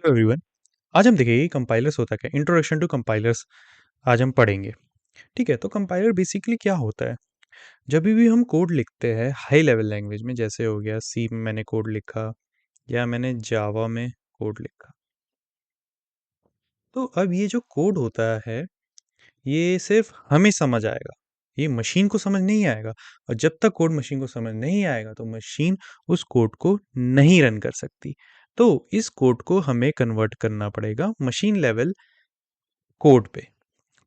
Hello everyone. आज हम देखेंगे कंपाइलर्स होता क्या, इंट्रोडक्शन टू कंपाइलर्स आज हम पढ़ेंगे। ठीक है, तो कंपाइलर बेसिकली क्या होता है। जब भी हम कोड लिखते हैं हाई लेवल लैंग्वेज में, जैसे हो गया सी में मैंने कोड लिखा या मैंने जावा में कोड लिखा, तो अब ये जो कोड होता है ये सिर्फ हमें समझ आएगा, ये मशीन को समझ नहीं आएगा। और जब तक कोड मशीन को समझ नहीं आएगा तो मशीन उस कोड को नहीं रन कर सकती। तो इस कोड को हमें कन्वर्ट करना पड़ेगा मशीन लेवल कोड पे।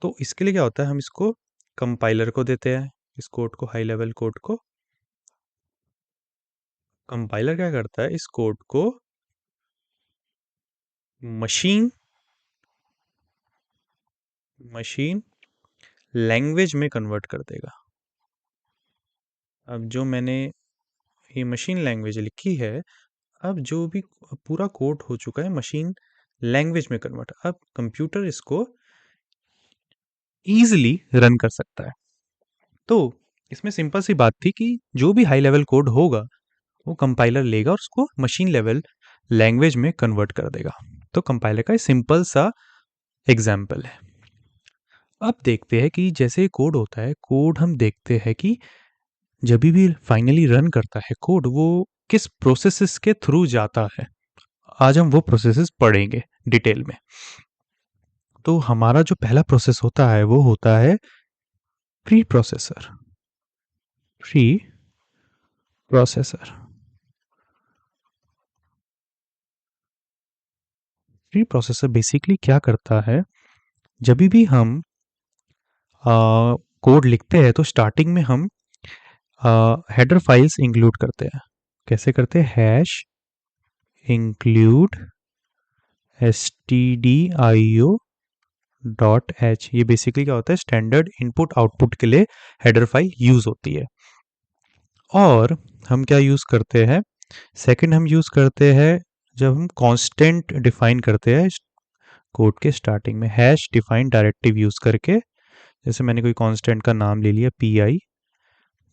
तो इसके लिए क्या होता है, हम इसको कंपाइलर को देते हैं, इस कोड को, हाई लेवल कोड को। कंपाइलर क्या करता है, इस कोड को मशीन मशीन लैंग्वेज में कन्वर्ट कर देगा। अब जो मैंने ये मशीन लैंग्वेज लिखी है, अब जो भी पूरा कोड हो चुका है मशीन लैंग्वेज में कन्वर्ट, अब कंप्यूटर इसको ईजिली रन कर सकता है। तो इसमें सिंपल सी बात थी कि जो भी हाई लेवल कोड होगा वो कंपाइलर लेगा और उसको मशीन लेवल लैंग्वेज में कन्वर्ट कर देगा। तो कंपाइलर का सिंपल सा एग्जाम्पल है। अब देखते हैं कि जैसे कोड होता है, कोड हम देखते हैं कि जब भी फाइनली रन करता है कोड, वो किस प्रोसेसेस के थ्रू जाता है। आज हम वो प्रोसेसेस पढ़ेंगे डिटेल में। तो हमारा जो पहला प्रोसेस होता है वो होता है pre processor. Pre processor pre processor basically क्या करता है, जब भी हम कोड लिखते हैं तो स्टार्टिंग में हम हेडर फाइल्स इंक्लूड करते हैं। कैसे करते हैं, hash include stdio dot H. ये बेसिकली क्या होता है, स्टैंडर्ड इनपुट आउटपुट के लिए हेडर फाइल यूज होती है। और हम क्या यूज करते हैं, सेकंड हम यूज करते हैं जब हम कांस्टेंट डिफाइन करते हैं कोड के स्टार्टिंग में, हैश डिफाइन डायरेक्टिव यूज करके। जैसे मैंने कोई कांस्टेंट का नाम ले लिया, PI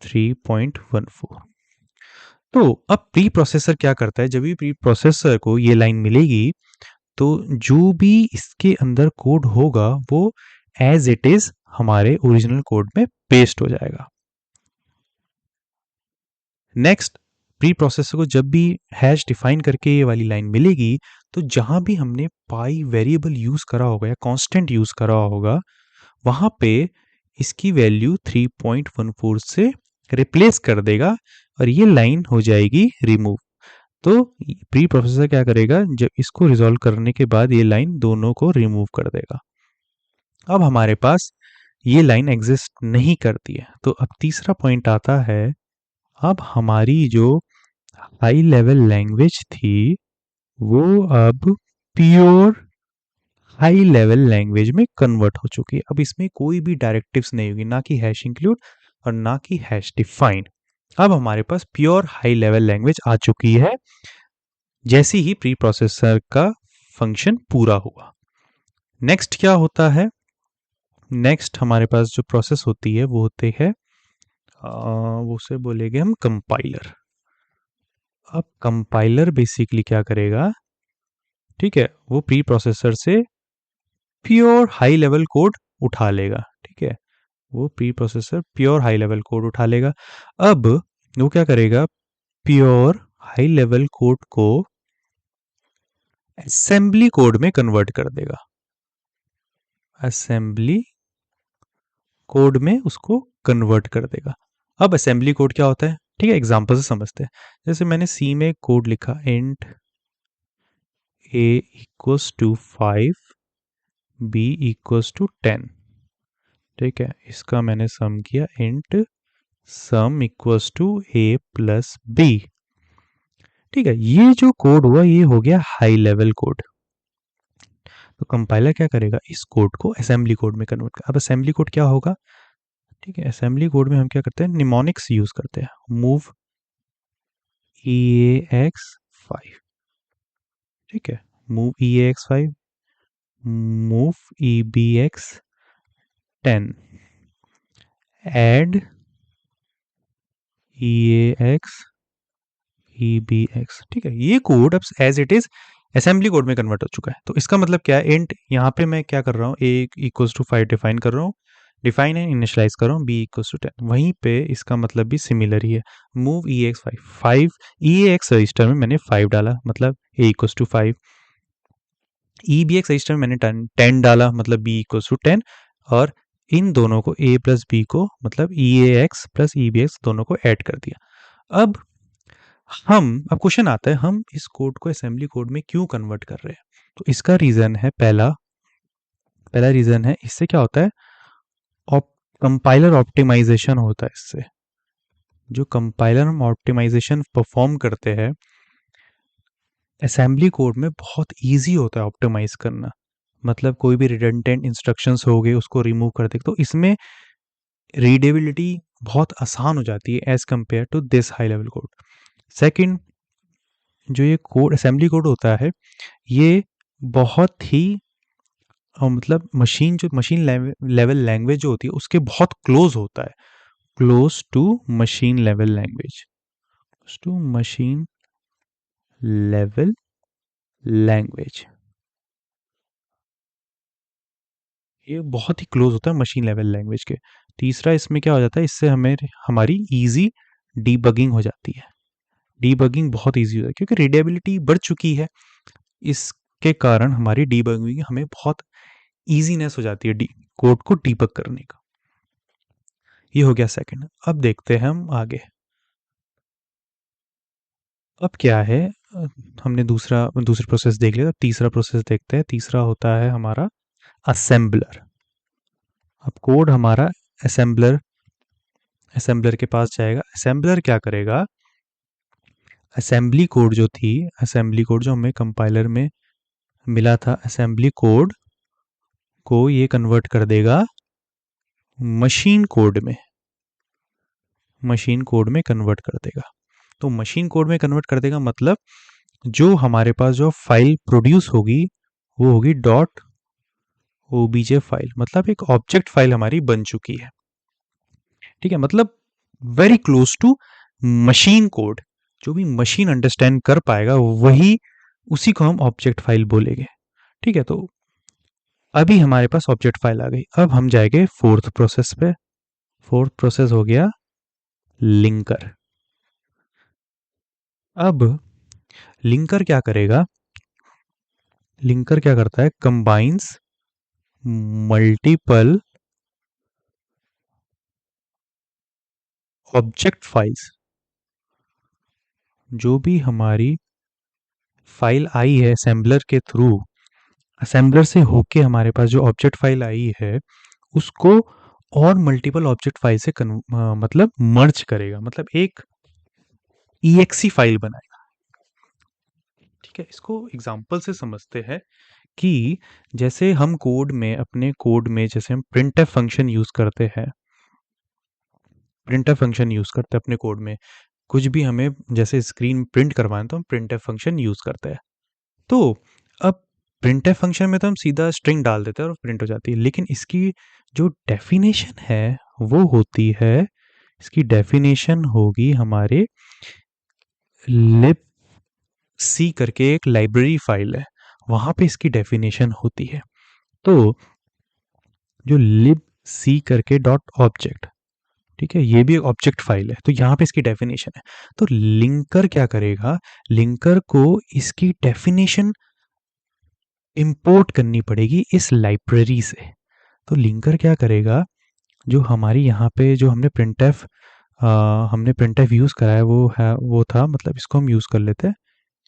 3.14। तो अब प्री प्रोसेसर क्या करता है, जब भी प्री प्रोसेसर को ये लाइन मिलेगी तो जो भी इसके अंदर कोड होगा वो एज इट इज हमारे ओरिजिनल कोड में पेस्ट हो जाएगा। नेक्स्ट, प्री प्रोसेसर को जब भी हैश डिफाइन करके ये वाली लाइन मिलेगी तो जहां भी हमने पाई वेरिएबल यूज करा होगा या कांस्टेंट यूज करा होगा, वहां पे इसकी वैल्यू 3.14 से रिप्लेस कर देगा और ये लाइन हो जाएगी रिमूव। तो प्री प्रोसेसर क्या करेगा, जब इसको रिजॉल्व करने के बाद ये लाइन दोनों को रिमूव कर देगा। अब हमारे पास ये लाइन एग्जिस्ट नहीं करती है। तो अब तीसरा पॉइंट आता है, अब हमारी जो हाई लेवल लैंग्वेज थी वो अब प्योर हाई लेवल लैंग्वेज में कन्वर्ट हो चुकी है। अब इसमें कोई भी डायरेक्टिव्स नहीं होगी, ना कि हैश इंक्लूड और ना कि हैश डिफाइन। अब हमारे पास प्योर हाई लेवल लैंग्वेज आ चुकी है जैसे ही प्री प्रोसेसर का फंक्शन पूरा हुआ। नेक्स्ट क्या होता है, नेक्स्ट हमारे पास जो प्रोसेस होती है वो होते हैं, वो उसे बोलेंगे हम कंपाइलर। अब कंपाइलर बेसिकली क्या करेगा, ठीक है, वो प्री प्रोसेसर से प्योर हाई लेवल कोड उठा लेगा। ठीक है, वो pre processor pure high level code उठा लेगा। अब वो क्या करेगा, प्योर हाई लेवल कोड को असेंबली कोड में कन्वर्ट कर देगा। असेंबली कोड में उसको कन्वर्ट कर देगा। अब असेंबली कोड क्या होता है, ठीक है, एग्जांपल से समझते हैं। जैसे मैंने सी में कोड लिखा, int a equals to 5, b equals to 10। ठीक है, इसका मैंने सम किया, int sum equals to a plus b। ठीक है, ये जो कोड हुआ ये हो गया हाई लेवल कोड। तो कंपाइलर क्या करेगा, इस कोड को असेंबली कोड में कन्वर्ट कर। अब असेंबली कोड क्या होगा, ठीक है, असेंबली कोड में हम क्या करते हैं, निमोनिक्स यूज करते हैं, मूव EAX5। ठीक है, move EAX5, move EBX10, add EAX EBX। ठीक है, ये कोड अब as it is assembly code में कन्वर्ट हो चुका है। तो इसका मतलब क्या है, इंट यहाँ पे मैं क्या कर रहा हूँ, ए इक्वल्स टू 5 डिफाइन कर रहा हूँ, डिफाइन है इनिशियलाइज कर रहा हूँ, बी इक्वल्स टू 10। वहीं पे इसका मतलब भी सिमिलर ही है, move E X 5 E X register में मैंने 5 डाला, मतलब A equals to 5, E B X register में मैंने 10 डाला, मतलब बी इक्वल्स टू 10, और इन दोनों को ए प्लस बी को, मतलब E A X plus E B X दोनों को ऐड कर दिया। अब अब क्वेश्चन आता है, हम इस कोड को असेंबली कोड में क्यों कन्वर्ट कर रहे हैं? तो इसका रीजन है, पहला पहला रीजन है, इससे क्या होता है, कंपाइलर ऑप्टिमाइजेशन होता है। इससे जो कंपाइलर हम ऑप्टिमाइजेशन परफॉर्म करते हैं असेंबली कोड में, बहुत इजी होता है ऑप्टिमाइज करना। मतलब कोई भी रिडंडेंट इंस्ट्रक्शंस हो गए उसको रिमूव कर दे, तो इसमें रीडेबिलिटी बहुत आसान हो जाती है as compare to this high level code. Second, जो ये कोड असेंबली कोड होता है, ये बहुत ही मतलब मशीन लेवल लैंग्वेज जो होती है उसके बहुत क्लोज होता है, close to machine level language, to machine level language, ये बहुत ही क्लोज होता है मशीन लेवल लैंग्वेज के। तीसरा, इसमें क्या हो जाता है, इससे हमें हमारी इजी डीबगिंग हो जाती है, डीबगिंग बहुत इजी हो जाती है क्योंकि रीडेबिलिटी बढ़ चुकी है। इसके कारण हमारी डीबगिंग हमें बहुत इजीनेस हो जाती है कोड को डीबग करने का। ये हो गया सेकंड। अब देखते हैं हम आगे, अब क्या है, हमने दूसरी प्रोसेस देख लिया, अब तीसरा प्रोसेस देखते हैं। तीसरा होता है हमारा असेंबलर। अब कोड हमारा असेंबलर असेंबलर के पास जाएगा। असेंबलर क्या करेगा, असेंबली कोड जो हमें कंपाइलर में मिला था, असेंबली कोड को ये कन्वर्ट कर देगा मशीन कोड में, मशीन कोड में कन्वर्ट कर देगा। तो मशीन कोड में कन्वर्ट कर देगा मतलब जो हमारे पास जो फाइल प्रोड्यूस होगी वो होगी डॉट ओबीजे फाइल, मतलब एक ऑब्जेक्ट फाइल हमारी बन चुकी है। ठीक है, मतलब very close to machine code, जो भी मशीन अंडरस्टैंड कर पाएगा वही, उसी को हम ऑब्जेक्ट फाइल बोलेंगे। ठीक है, तो अभी हमारे पास ऑब्जेक्ट फाइल आ गई। अब हम जाएंगे फोर्थ प्रोसेस पे। फोर्थ प्रोसेस हो गया लिंकर। अब लिंकर क्या करेगा, लिंकर क्या करता है, कंबाइंस मल्टीपल ऑब्जेक्ट फाइल्स, जो भी हमारी फाइल आई है असेंबलर के थ्रू, असेंबलर से होके हमारे पास जो ऑब्जेक्ट फाइल आई है उसको और मल्टीपल ऑब्जेक्ट फाइल से मतलब मर्ज करेगा, मतलब एक ईएक्सी फाइल बनाएगा। ठीक है, इसको एग्जांपल से समझते हैं कि जैसे हम कोड में, अपने कोड में जैसे हम प्रिंटफ फंक्शन यूज करते हैं, प्रिंटफ फंक्शन यूज करते हैं अपने कोड में, कुछ भी हमें जैसे स्क्रीन प्रिंट करवाना तो हम प्रिंटफ फंक्शन यूज करते हैं। तो अब प्रिंटफ फंक्शन में तो हम सीधा स्ट्रिंग डाल देते हैं और प्रिंट हो जाती है, लेकिन इसकी जो डेफिनेशन है वो होती है, इसकी डेफिनेशन होगी हमारे लिब सी करके एक लाइब्रेरी फाइल है, वहां पे इसकी डेफिनेशन होती है। तो जो लिब सी करके डॉट ऑब्जेक्ट, ठीक है, ये भी एक ऑब्जेक्ट फाइल है, तो यहाँ पे इसकी डेफिनेशन है। तो लिंकर क्या करेगा, लिंकर को इसकी डेफिनेशन इंपोर्ट करनी पड़ेगी इस लाइब्रेरी से। तो लिंकर क्या करेगा, जो हमारी यहाँ पे जो हमने प्रिंटफ यूज़ करा है वो था, मतलब इसको हम यूज़ कर लेते हैं,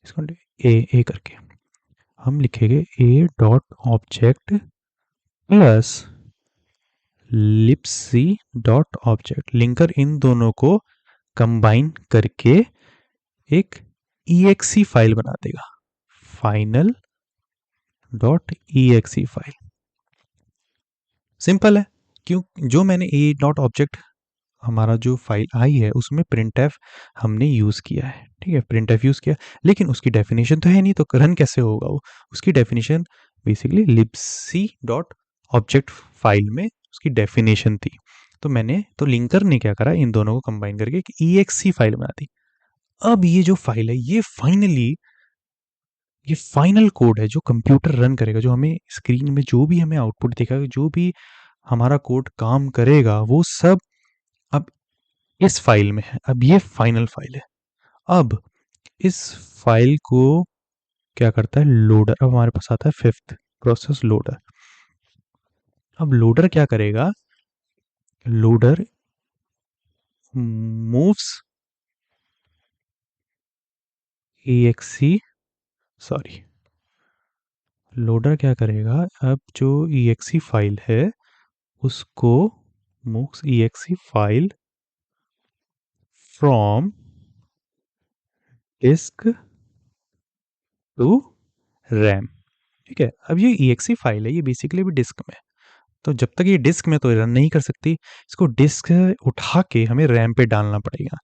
इसको ए करके हम लिखेंगे A dot object plus libc dot object. Linker इन दोनों को कंबाइन करके एक ईएक्सी फाइल बना देगा, final dot EXE file. Simple है, क्यों, जो मैंने ए डॉट ऑब्जेक्ट हमारा जो फाइल आई है उसमें प्रिंटफ हमने यूज़ किया है। ठीक है, प्रिंटफ यूज़ किया, लेकिन उसकी डेफिनेशन तो है नहीं, तो रन कैसे होगा वो, उसकी definition basically libc dot object file में उसकी डेफिनेशन थी। तो लिंकर ने क्या करा, इन दोनों को कंबाइन करके एक ईएक्सी फाइल बना दी। अब ये जो फाइल है ये फाइनली ये फाइनल कोड है जो कंप्यूटर रन करेगा, जो हमें स्क्रीन में जो भी हमें आउटपुट दिखेगा, जो भी हमारा कोड काम करेगा, वो सब अब इस फाइल में है। अब ये फाइनल फाइल है। अब इस फाइल को क्या करता है, लोडर। अब हमारे पास आता है फिफ्थ प्रोसेस, लोडर। अब लोडर क्या करेगा, loader moves exe, sorry, loader क्या करेगा, अब जो exe फाइल है उसको moves exe file from disk to RAM. ठीक है, अब ये exe फाइल है, ये बेसिकली भी डिस्क में, तो जब तक ये डिस्क में तो रन नहीं कर सकती, इसको डिस्क उठा के हमें रैम पे डालना पड़ेगा।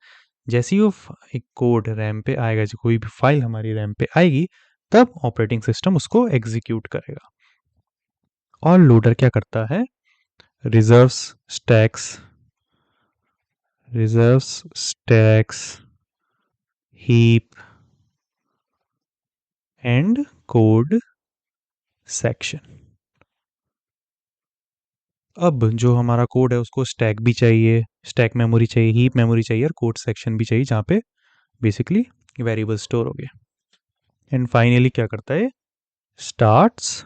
जैसे ही वो एक कोड रैम पे आएगा, जो कोई भी फाइल हमारी रैम पे आएगी, तब ऑपरेटिंग सिस्टम उसको एग्जीक्यूट करेगा। और लोडर क्या करता है, reserves stacks, reserves stacks heap and code section. अब जो हमारा कोड है उसको स्टैक भी चाहिए, स्टैक मेमोरी चाहिए, हीप मेमोरी चाहिए, और कोड सेक्शन भी चाहिए जहाँ पे बेसिकली वेरिएबल स्टोर हो गए। एंड फाइनली क्या करता है, स्टार्ट्स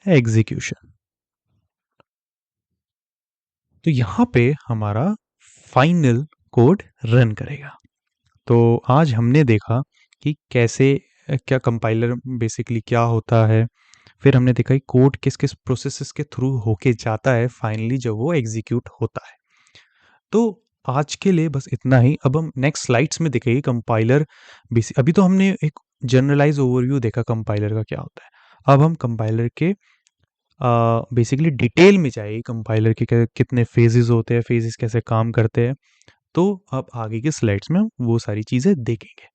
एग्जीक्यूशन। तो यहाँ पे हमारा फाइनल कोड रन करेगा। तो आज हमने देखा कि कैसे, क्या कंपाइलर बेसिकली क्या होता है, फिर हमने देखा कि कोड किस किस प्रोसेसेस के थ्रू होके जाता है फाइनली जब वो एग्जीक्यूट होता है। तो आज के लिए बस इतना ही। अब हम नेक्स्ट स्लाइड्स में देखेंगे कंपाइलर। अभी तो हमने एक जनरलाइज ओवरव्यू देखा कंपाइलर का क्या होता है। अब हम कंपाइलर के बेसिकली डिटेल में जाइए, कंपाइलर के कितने फेजेस होते हैं, फेजेस कैसे काम करते हैं। तो अब आगे के स्लाइड्स में हम वो सारी चीज़ें देखेंगे।